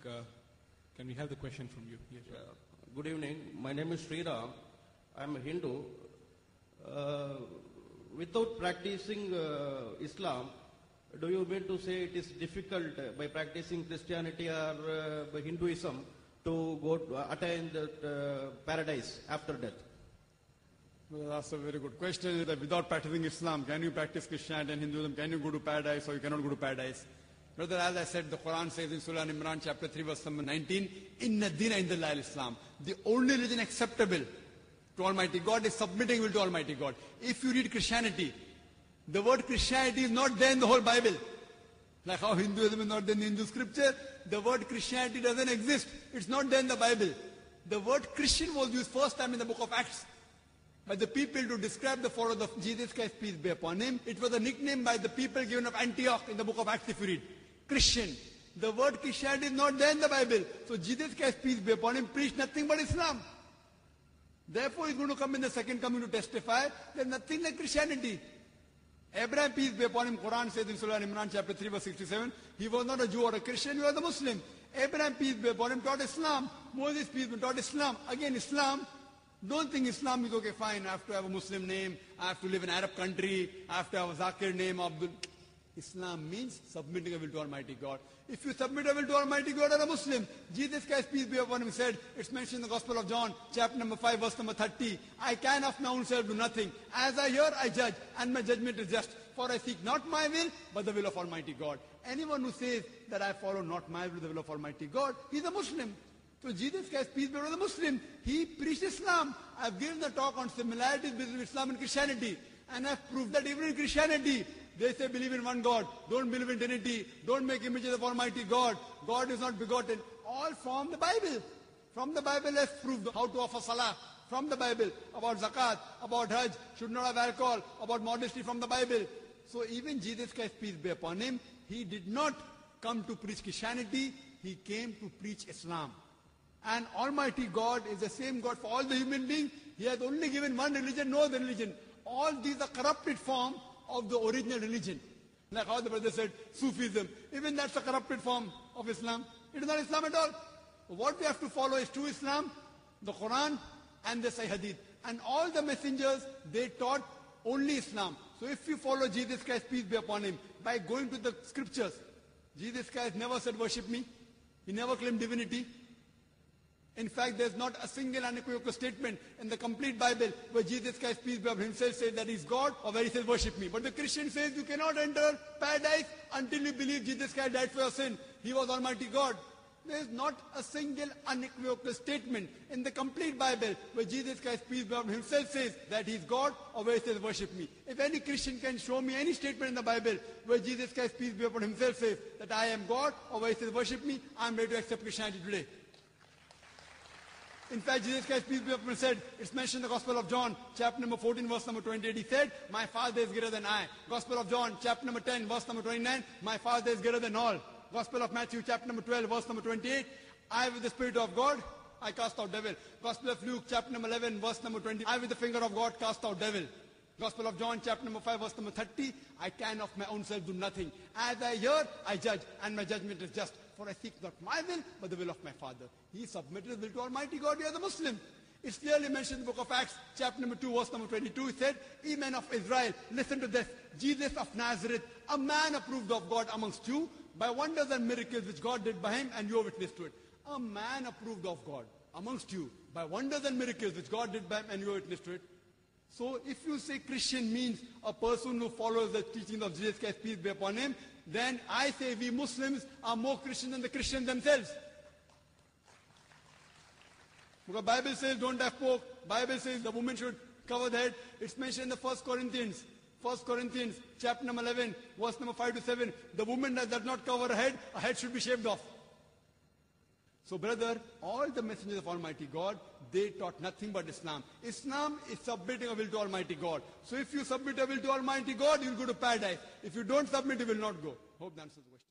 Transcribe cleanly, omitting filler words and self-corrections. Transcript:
can we have the question from you? Yes. Good evening. My name is Sriram. I am a Hindu. Without practicing Islam, do you mean to say it is difficult by practicing Christianity or by Hinduism to go to attain the paradise after death? Well, that's a very good question. That without practicing Islam, can you practice Christianity and Hinduism? Can you go to paradise or you cannot go to paradise? Brother, as I said, the Quran says in Surah Al-Imran, chapter 3, verse number 19, Inna Dina Inda Islam. The only religion acceptable to Almighty God is submitting will to Almighty God. If you read Christianity, the word Christianity is not there in the whole Bible. Like how Hinduism is not there in the Hindu scripture, the word Christianity doesn't exist. It's not there in the Bible. The word Christian was used first time in the book of Acts by the people to describe the followers of Jesus Christ, peace be upon him. It was a nickname by the people given of Antioch in the book of Acts if you read. Christian. The word Christianity is not there in the Bible. So Jesus Christ, peace be upon him, preached nothing but Islam. Therefore he's going to come in the second coming to testify there's nothing like Christianity. Abraham, peace be upon him, Quran says in Surah Al-Imran chapter 3 verse 67, he was not a Jew or a Christian, he was a Muslim. Abraham, peace be upon him, taught Islam. Moses, peace be upon him, taught Islam. Again, Islam. Don't think Islam is okay, fine, I have to have a Muslim name, I have to live in an Arab country, I have to have a Zakir name, Abdul. Islam means submitting a will to Almighty God. If you submit a will to Almighty God, you are a Muslim. Jesus Christ, peace be upon him, said, it's mentioned in the Gospel of John, chapter number 5, verse number 30, I can of my own self do nothing. As I hear, I judge, and my judgment is just. For I seek not my will, but the will of Almighty God. Anyone who says that I follow not my will, the will of Almighty God, he is a Muslim. So Jesus Christ, peace be upon him, was a Muslim. He preached Islam. I've given the talk on similarities between Islam and Christianity. And I've proved that even in Christianity, they say believe in one God, don't believe in Trinity, don't make images of Almighty God, God is not begotten. All from the Bible. From the Bible has proved how to offer salah. From the Bible, about zakat, about hajj, should not have alcohol, about modesty from the Bible. So even Jesus Christ, peace be upon him, he did not come to preach Christianity, he came to preach Islam. And Almighty God is the same God for all the human beings. He has only given one religion, no other religion. All these are corrupted form of the original religion. Like how the brother said, Sufism. Even that's a corrupted form of Islam. It is not Islam at all. What we have to follow is true Islam, the Quran and the Sahih Hadith. And all the messengers, they taught only Islam. So if you follow Jesus Christ, peace be upon him, by going to the scriptures, Jesus Christ never said worship me. He never claimed divinity. In fact, there's not a single unequivocal statement in the complete Bible where Jesus Christ, peace be upon him, himself says that he's God or where he says worship me. But the Christian says you cannot enter paradise until you believe Jesus Christ died for your sin. He was Almighty God. There is not a single unequivocal statement in the complete Bible where Jesus Christ, peace be upon him, himself says that he's God or where he says worship me. If any Christian can show me any statement in the Bible where Jesus Christ, peace be upon him, himself says that I am God or where he says worship me, I'm ready to accept Christianity today. In fact, Jesus Christ, peace be upon him, said, it's mentioned in the Gospel of John, chapter number 14, verse number 28, he said, my Father is greater than I. Gospel of John, chapter number 10, verse number 29, my Father is greater than all. Gospel of Matthew, chapter number 12, verse number 28, I with the Spirit of God, I cast out devil. Gospel of Luke, chapter number 11, verse number 20, I with the finger of God cast out devil. Gospel of John, chapter number 5, verse number 30, I can of my own self do nothing. As I hear, I judge, and my judgment is just. For I seek not my will, but the will of my Father. He submitted his will to Almighty God. He is a Muslim. It's clearly mentioned in the book of Acts, chapter number 2, verse number 22. It said, ye men of Israel, listen to this. Jesus of Nazareth, a man approved of God amongst you, by wonders and miracles which God did by him, and you are witness to it. A man approved of God amongst you, by wonders and miracles which God did by him, and you are witness to it. So if you say Christian means a person who follows the teachings of Jesus Christ, peace be upon him, then I say we Muslims are more Christian than the Christians themselves. Because Bible says don't have pork. Bible says the woman should cover the head. It's mentioned in the 1 Corinthians. 1 Corinthians chapter number 11, verse number 5 to 7. The woman that does not cover her head should be shaved off. So brother, all the messengers of Almighty God, they taught nothing but Islam. Islam is submitting a will to Almighty God. So if you submit a will to Almighty God, you will go to paradise. If you don't submit, you will not go. Hope that answers the question.